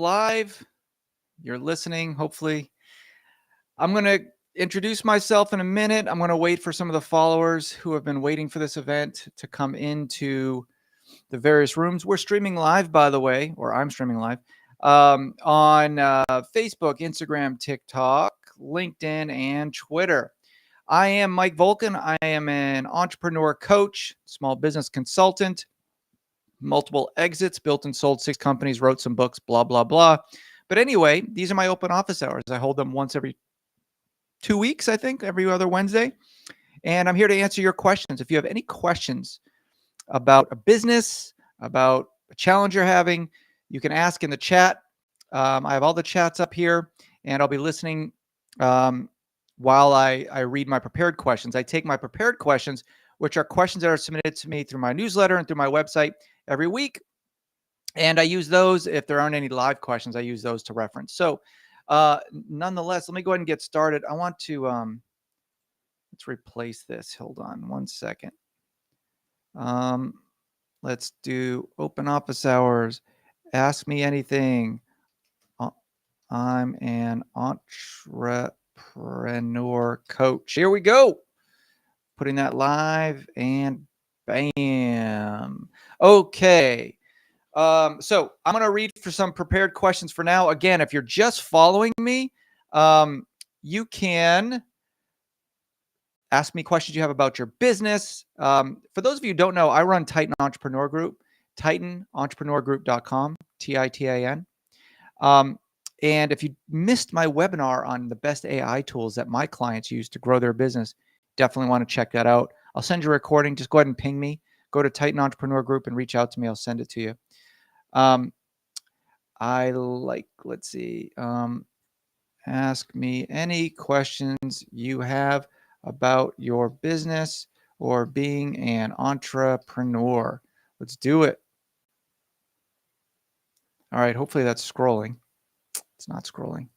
live. You're listening, hopefully. I'm going to introduce myself in a minute. I'm going to wait for some of the followers who have been waiting for this event to come into the various rooms. We're streaming live, by the way, or I'm streaming live on Facebook, Instagram, TikTok, LinkedIn, and Twitter. I am Mike Volkan. I am an entrepreneur coach, small business consultant, multiple exits, built and sold 6 companies, wrote some books, blah, blah, blah. But anyway, these are my open office hours. I hold them once every 2 weeks, I think, every other Wednesday. And I'm here to answer your questions. If you have any questions about a business, about a challenge you're having, you can ask in the chat. I have all the chats up here, and I'll be listening while I read my prepared questions. I take my prepared questions, which are questions that are submitted to me through my newsletter and through my website every week. And I use those. If there aren't any live questions, I use those to reference. So nonetheless, let me go ahead and get started. I want to, let's replace this. Hold on one second. Let's do open office hours. Ask me anything. I'm an entrepreneur coach. Here we go. Putting that live and bam. Okay. So I'm going to read for some prepared questions for now. Again, if you're just following me, you can ask me questions you have about your business. For those of you who don't know, I run Titan Entrepreneur Group, titanentrepreneurgroup.com, Titan. And if you missed my webinar on the best AI tools that my clients use to grow their business, definitely want to check that out. I'll send you a recording. Just go ahead and ping me. Go to Titan Entrepreneur Group and reach out to me. I'll send it to you. Let's see. Ask me any questions you have about your business or being an entrepreneur. Let's do it. All right. Hopefully that's scrolling. It's not scrolling.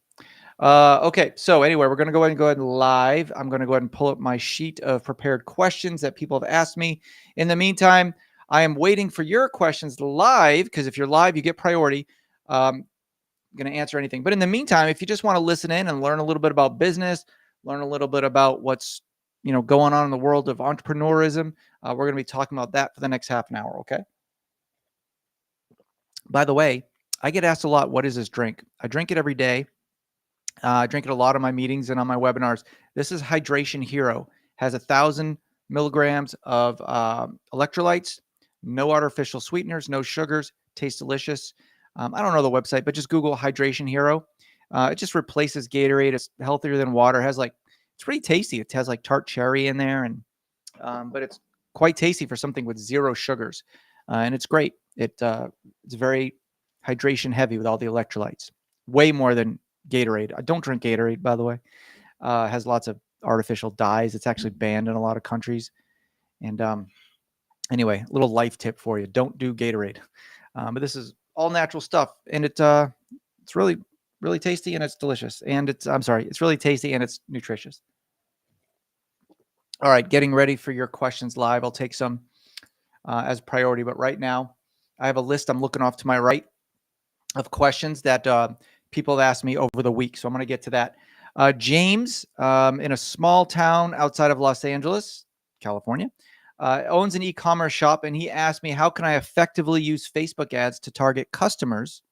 Okay. So anyway, we're going to go ahead and live. I'm going to go ahead and pull up my sheet of prepared questions that people have asked me. In the meantime, I am waiting for your questions live, because if you're live, you get priority. I'm going to answer anything. But in the meantime, if you just want to listen in and learn a little bit about business, learn a little bit about what's going on in the world of entrepreneurism, we're going to be talking about that for the next half an hour. Okay. By the way, I get asked a lot, what is this drink? I drink it every day. I drink it a lot on my meetings and on my webinars. This is Hydration Hero. Has 1,000 milligrams of electrolytes, no artificial sweeteners, no sugars, tastes delicious. I don't know the website, but just Google Hydration Hero. It just replaces Gatorade. It's healthier than water. It's pretty tasty. It has like tart cherry in there, but it's quite tasty for something with 0 sugars, and it's great. It's very hydration heavy with all the electrolytes, way more than Gatorade. I don't drink Gatorade, by the way. It has lots of artificial dyes. It's actually banned in a lot of countries. And anyway, little life tip for you: don't do Gatorade. But this is all natural stuff, and it's really, really tasty, and it's delicious. And it's really tasty and it's nutritious. All right, getting ready for your questions live. I'll take some as priority, but right now I have a list. I'm looking off to my right of questions that people have asked me over the week. So I'm going to get to that. James, in a small town outside of Los Angeles, California, owns an e-commerce shop, and he asked me, how can I effectively use Facebook ads to target customers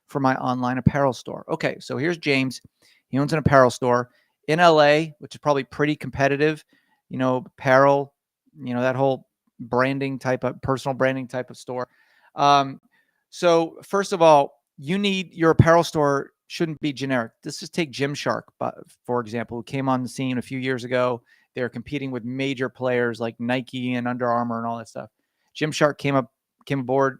for my online apparel store? Okay, so here's James. He owns an apparel store in LA, which is probably pretty competitive. Apparel, that whole branding type of personal branding type of store. So first of all, your apparel store shouldn't be generic. Let's just take Gymshark, for example, who came on the scene a few years ago. They're competing with major players like Nike and Under Armour and all that stuff. Gymshark came aboard,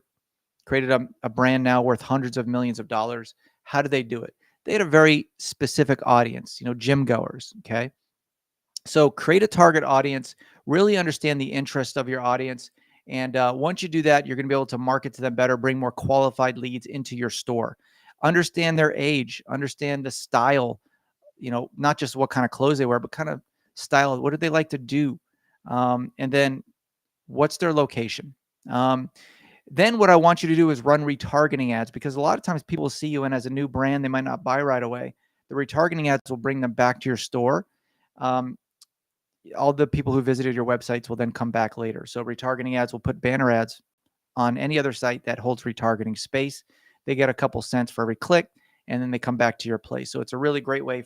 created a brand now worth hundreds of millions of dollars. How did they do it? They had a very specific audience, gym goers. Okay. So create a target audience, really understand the interest of your audience. And once you do that, you're going to be able to market to them better, bring more qualified leads into your store. Understand their age, understand the style, not just what kind of clothes they wear, but kind of style. What do they like to do? And then what's their location? Then what I want you to do is run retargeting ads, because a lot of times people see you, and as a new brand, they might not buy right away. The retargeting ads will bring them back to your store. Um, all the people who visited your websites will then come back later. So retargeting ads will put banner ads on any other site that holds retargeting space. They get a couple cents for every click, and then they come back to your place. So it's a really great way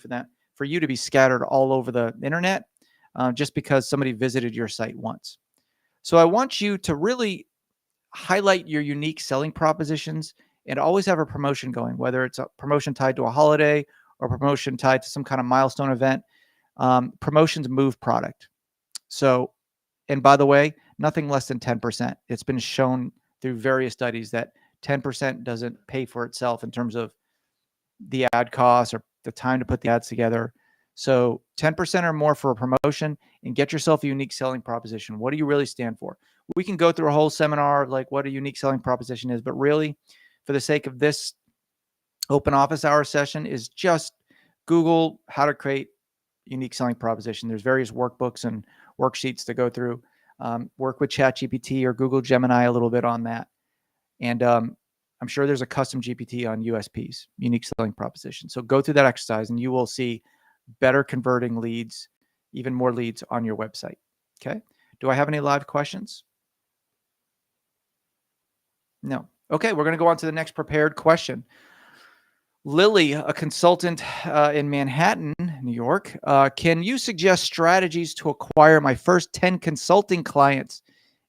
for you to be scattered all over the internet, just because somebody visited your site once. So I want you to really highlight your unique selling propositions and always have a promotion going, whether it's a promotion tied to a holiday or promotion tied to some kind of milestone event. Promotions move product. So, and by the way, nothing less than 10%. It's been shown through various studies that 10% doesn't pay for itself in terms of the ad costs or the time to put the ads together. So 10% or more for a promotion, and get yourself a unique selling proposition. What do you really stand for? We can go through a whole seminar of like what a unique selling proposition is, but really, for the sake of this open office hour session, is just Google how to create unique selling proposition. There's various workbooks and worksheets to go through. Work with ChatGPT or Google Gemini a little bit on that. And I'm sure there's a custom GPT on USPs, unique selling proposition. So go through that exercise and you will see better converting leads, even more leads on your website. Okay. Do I have any live questions? No. Okay. We're going to go on to the next prepared question. Lily, a consultant in Manhattan, New York, can you suggest strategies to acquire my first 10 consulting clients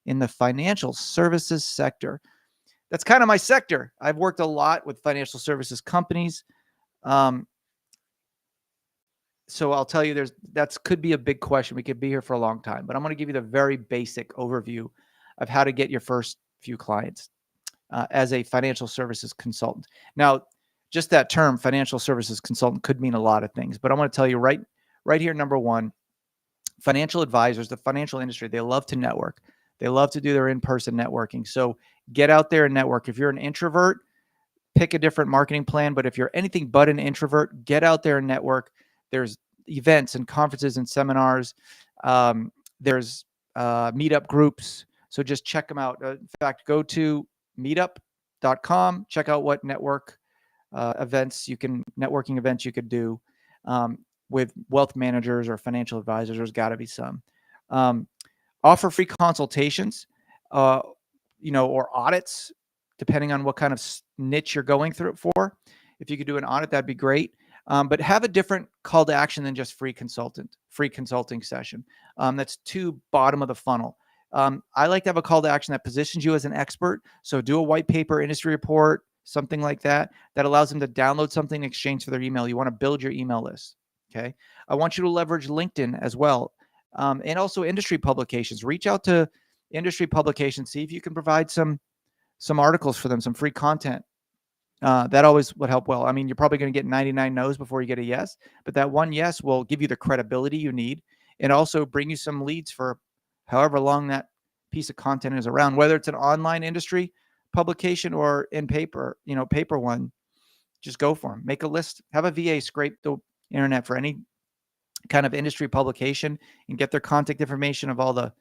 in the financial services sector? That's kind of my sector. I've worked a lot with financial services companies. So I'll tell you, that could be a big question. We could be here for a long time, but I'm going to give you the very basic overview of how to get your first few clients as a financial services consultant. Now, just that term, financial services consultant, could mean a lot of things, but I'm going to tell you right here, number one, financial advisors, the financial industry, they love to network. They love to do their in-person networking. So get out there and network. If you're an introvert, pick a different marketing plan. But if you're anything but an introvert, get out there and network. There's events and conferences and seminars. There's meetup groups. So just check them out. In fact, go to meetup.com. Check out what networking events you could do with wealth managers or financial advisors. There's got to be some. Offer free consultations, or audits, depending on what kind of niche you're going through it for. If you could do an audit, that'd be great. But have a different call to action than just free consulting session. That's too bottom of the funnel. I like to have a call to action that positions you as an expert. So do a white paper, industry report, something like that allows them to download something in exchange for their email. You want to build your email list. Okay. I want you to leverage LinkedIn as well. And also industry publications. Reach out to industry publications. See if you can provide some articles for them, some free content. That always would help well. I mean, you're probably going to get 99 no's before you get a yes, but that one yes will give you the credibility you need and also bring you some leads for however long that piece of content is around, whether it's an online industry publication or in paper, paper one. Just go for them. Make a list. Have a VA scrape the internet for any kind of industry publication and get their contact information of all the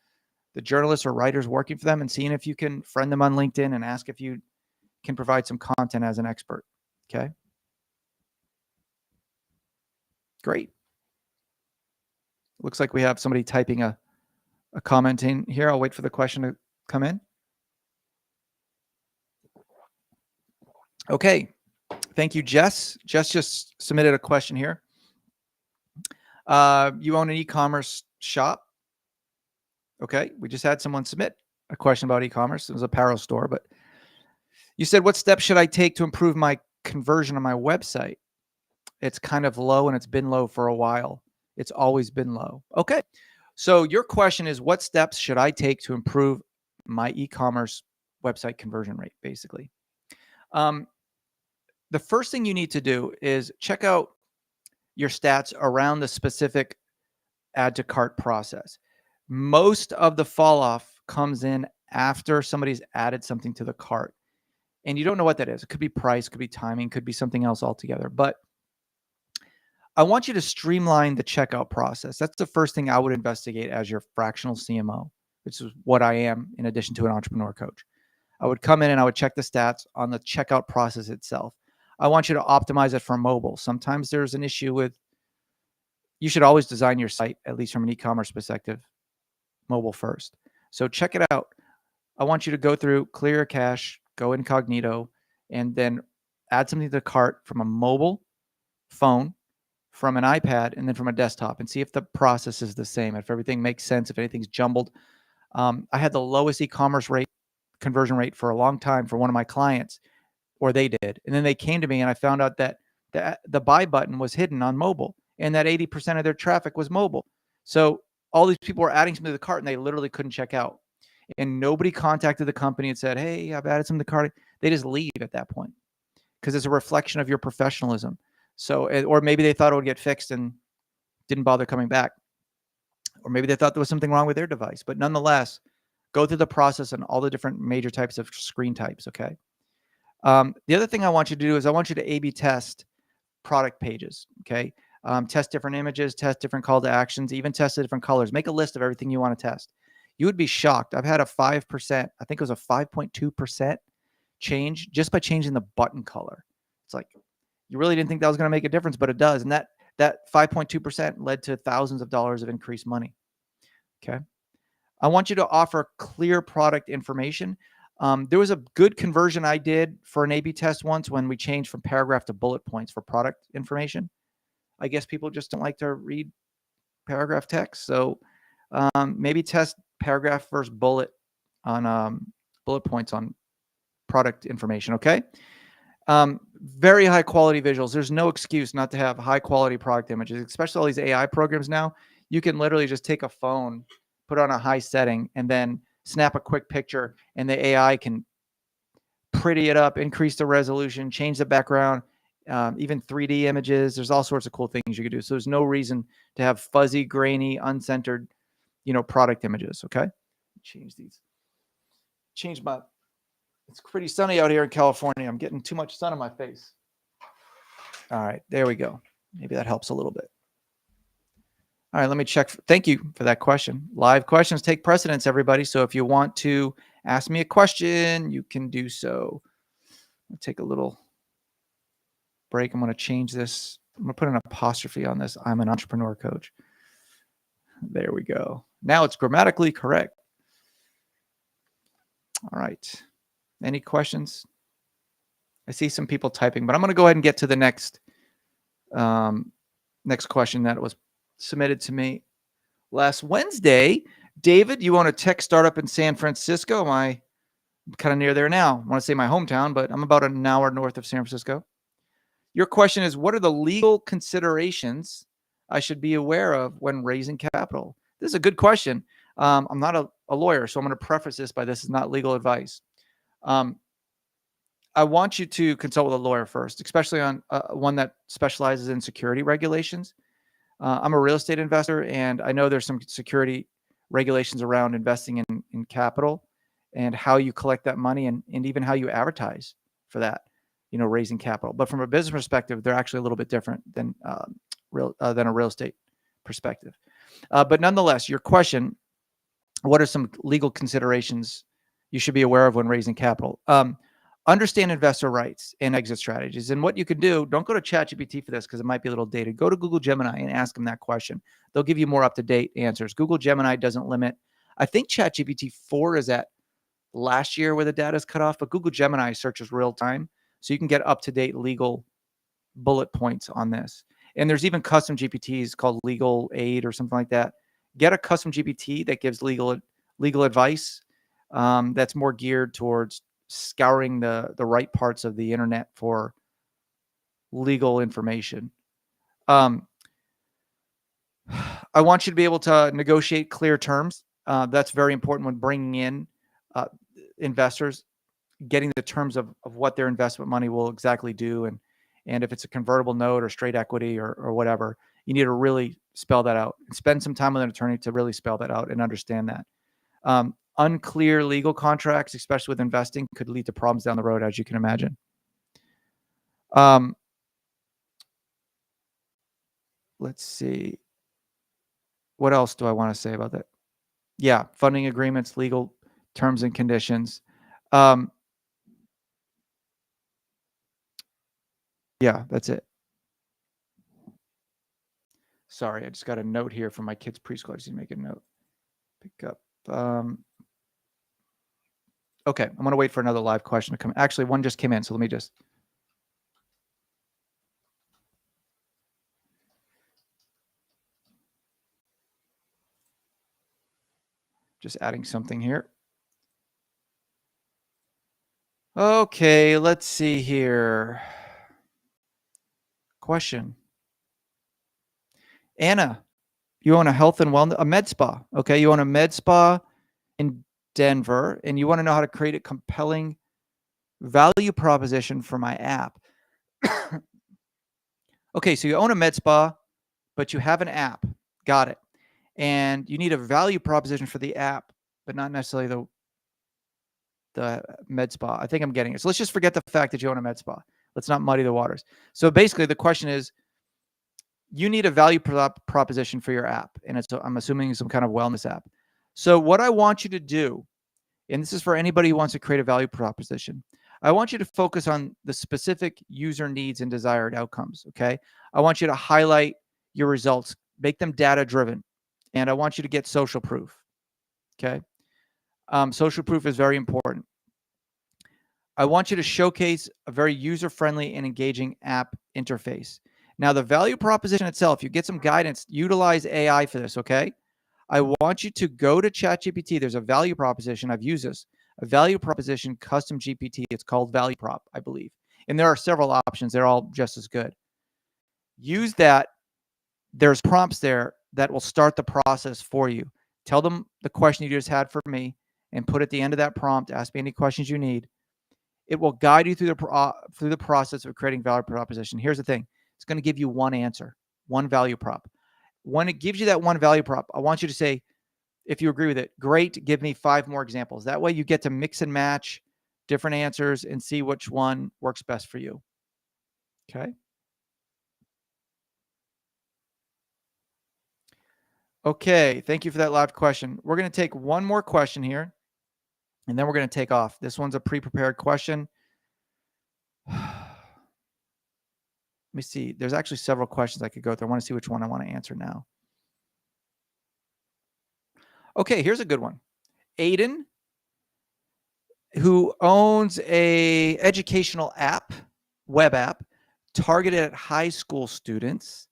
journalists or writers working for them, and seeing if you can friend them on LinkedIn and ask if you can provide some content as an expert. Okay. Great. Looks like we have somebody typing a comment in here. I'll wait for the question to come in. Okay. Thank you, Jess. Jess just submitted a question here. You own an e-commerce shop. Okay. We just had someone submit a question about e-commerce. It was an apparel store, but you said, what steps should I take to improve my conversion on my website? It's kind of low, and it's been low for a while. It's always been low. Okay. So your question is, what steps should I take to improve my e-commerce website conversion rate, basically? The first thing you need to do is check out your stats around the specific add to cart process. Most of the fall off comes in after somebody's added something to the cart, and you don't know what that is. It could be price, could be timing, could be something else altogether. But I want you to streamline the checkout process. That's the first thing I would investigate as your fractional CMO, which is what I am in addition to an entrepreneur coach. I would come in and I would check the stats on the checkout process itself. I want you to optimize it for mobile. Sometimes there's an issue with, you should always design your site, at least from an e-commerce perspective, mobile first. So check it out. I want you to go through, clear your cache, go incognito, and then add something to the cart from a mobile phone, from an iPad, and then from a desktop, and see if the process is the same, if everything makes sense, if anything's jumbled. I had the lowest e-commerce rate, conversion rate for a long time for one of my clients, or they did. And then they came to me and I found out that the buy button was hidden on mobile and that 80% of their traffic was mobile. So all these people were adding something to the cart and they literally couldn't check out. And nobody contacted the company and said, hey, I've added something to the cart. They just leave at that point because it's a reflection of your professionalism. So, or maybe they thought it would get fixed and didn't bother coming back. Or maybe they thought there was something wrong with their device. But nonetheless, go through the process and all the different major types of screen types, okay? The other thing I want you to do is I want you to A/B test product pages, okay? Test different images, test different call to actions, even test the different colors. Make a list of everything you want to test. You would be shocked. I've had a 5%, I think it was a 5.2% change just by changing the button color. It's like, you really didn't think that was going to make a difference, but it does. And that 5.2% led to thousands of dollars of increased money. Okay. I want you to offer clear product information. There was a good conversion I did for an A/B test once when we changed from paragraph to bullet points for product information. I guess people just don't like to read paragraph text. So maybe test paragraph versus bullet on bullet points on product information. Okay. Very high quality visuals. There's no excuse not to have high quality product images, especially all these AI programs now. You can literally just take a phone, put on a high setting, and then snap a quick picture, and the AI can pretty it up, increase the resolution, change the background, even 3D images. There's all sorts of cool things you could do. So there's no reason to have fuzzy, grainy, uncentered, product images. Okay. Change these. Change my. It's pretty sunny out here in California. I'm getting too much sun on my face. All right, there we go. Maybe that helps a little bit. All right, let me check. Thank you for that question. Live questions take precedence, everybody. So if you want to ask me a question, you can do so. I'll take a little break. I'm going to change this. I'm going to put an apostrophe on this. I'm an entrepreneur coach. There we go. Now it's grammatically correct. All right. Any questions? I see some people typing, but I'm going to go ahead and get to the next question that was submitted to me last Wednesday. David, you own a tech startup in San Francisco. I'm kind of near there now. I want to say my hometown, but I'm about an hour north of San Francisco. Your question is, what are the legal considerations I should be aware of when raising capital? This is a good question. I'm not a lawyer, so I'm going to preface this by this is not legal advice. I want you to consult with a lawyer first, especially on one that specializes in security regulations. I'm a real estate investor, and I know there's some security regulations around investing in capital and how you collect that money and even how you advertise for that, raising capital. But from a business perspective, they're actually a little bit different than a real estate perspective. But nonetheless, your question, what are some legal considerations you should be aware of when raising capital? Understand investor rights and exit strategies. And what you can do, don't go to ChatGPT for this because it might be a little dated. Go to Google Gemini and ask them that question. They'll give you more up-to-date answers. Google Gemini doesn't limit. I think ChatGPT 4 is at last year where the data is cut off, but Google Gemini searches real time. So you can get up-to-date legal bullet points on this. And there's even custom GPTs called Legal Aid or something like that. Get a custom GPT that gives legal advice that's more geared towards scouring the right parts of the internet for legal information. I want you to be able to negotiate clear terms. That's very important when bringing in investors, getting the terms of what their investment money will exactly do. And if it's a convertible note or straight equity or whatever, you need to really spell that out and spend some time with an attorney to really spell that out and understand that. Unclear legal contracts, especially with investing, could lead to problems down the road, as you can imagine. Let's see. What else do I want to say about that? Yeah, funding agreements, legal terms and conditions. Um, yeah, that's it. Sorry, I just got a note here from my kid's preschool. I just need to make a note. Pick up. Okay, I'm going to wait for another live question to come. Actually, one just came in, so let me just. Just adding something here. Okay, let's see here. Question. Anna, you own a health and wellness, a med spa. Okay, you own a med spa in Denver, and you want to know how to create a compelling value proposition for my app. Okay, so you own a med spa, but you have an app. Got it. And you need a value proposition for the app, but not necessarily the med spa. I think I'm getting it. So let's just forget the fact that you own a med spa. Let's not muddy the waters. So basically, the question is, you need a value proposition for your app, and it's, I'm assuming, some kind of wellness app. So what I want you to do, and this is for anybody who wants to create a value proposition, I want you to focus on the specific user needs and desired outcomes. Okay, I want you to highlight your results, make them data driven, and I want you to get social proof. Okay, social proof is very important. I want you to showcase a very user-friendly and engaging app interface. Now, the value proposition itself, you get some guidance, utilize AI for this, okay? I want you to go to ChatGPT. There's a value proposition. I've used this, a value proposition custom GPT. It's called Value Prop, I believe. And there are several options. They're all just as good. Use that. There's prompts there that will start the process for you. Tell them the question you just had for me and put at the end of that prompt, ask me any questions you need. It will guide you through the process of creating value proposition. Here's the thing. It's going to give you one answer, one value prop. When it gives you that one value prop, I want you to say, if you agree with it, great, give me 5 more examples. That way you get to mix and match different answers and see which one works best for you. Okay. Okay. Thank you for that live question. We're going to take one more question here, and then we're going to take off. This one's a pre-prepared question. Let me see. There's actually several questions I could go through. I want to see which one I want to answer now. Okay, here's a good one. Aiden, who owns a educational app, web app, targeted at high school students.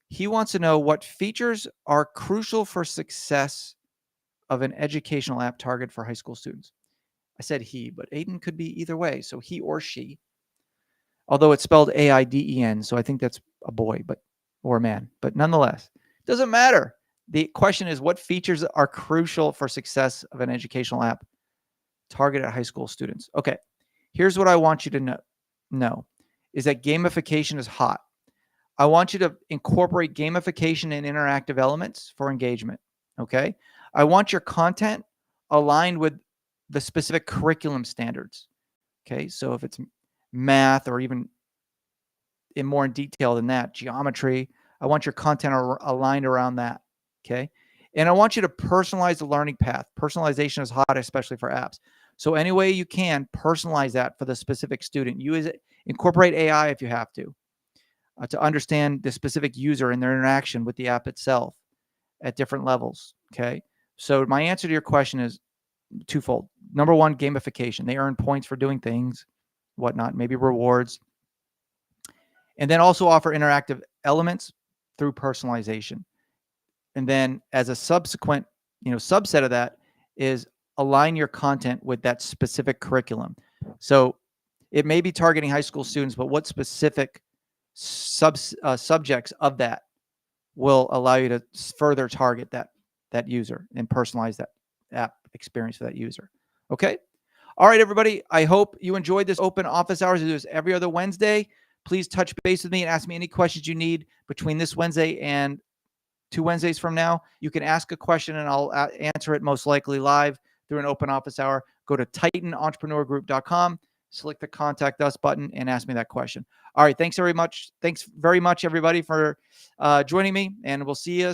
He wants to know what features are crucial for success of an educational app targeted for high school students. I said he, but Aiden could be either way. So he or she, although it's spelled AIDEN. So I think that's a boy, or a man, but nonetheless, doesn't matter. The question is, what features are crucial for success of an educational app targeted at high school students? Okay, here's what I want you to know is that gamification is hot. I want you to incorporate gamification and interactive elements for engagement. Okay, I want your content aligned with the specific curriculum standards. Okay, so if it's math, or even more in detail than that, geometry, I want your content aligned around that. Okay, and I want you to personalize the learning path. Personalization is hot, especially for apps. So any way you can, personalize that for the specific student. Use it, incorporate AI if you have to understand the specific user and their interaction with the app itself at different levels. Okay, so my answer to your question is twofold. Number one, gamification. They earn points for doing things, whatnot, maybe rewards. And then also offer interactive elements through personalization. And then as a subsequent, subset of that is align your content with that specific curriculum. So it may be targeting high school students, but what specific subjects of that will allow you to further target that user and personalize that app experience for that user. Okay. All right, everybody. I hope you enjoyed this open office hours. We do this every other Wednesday. Please touch base with me and ask me any questions you need between this Wednesday and 2 Wednesdays from now. You can ask a question and I'll answer it most likely live through an open office hour. Go to titanentrepreneurgroup.com, select the contact us button, and ask me that question. All right. Thanks very much. Thanks very much, everybody, for joining me, and we'll see you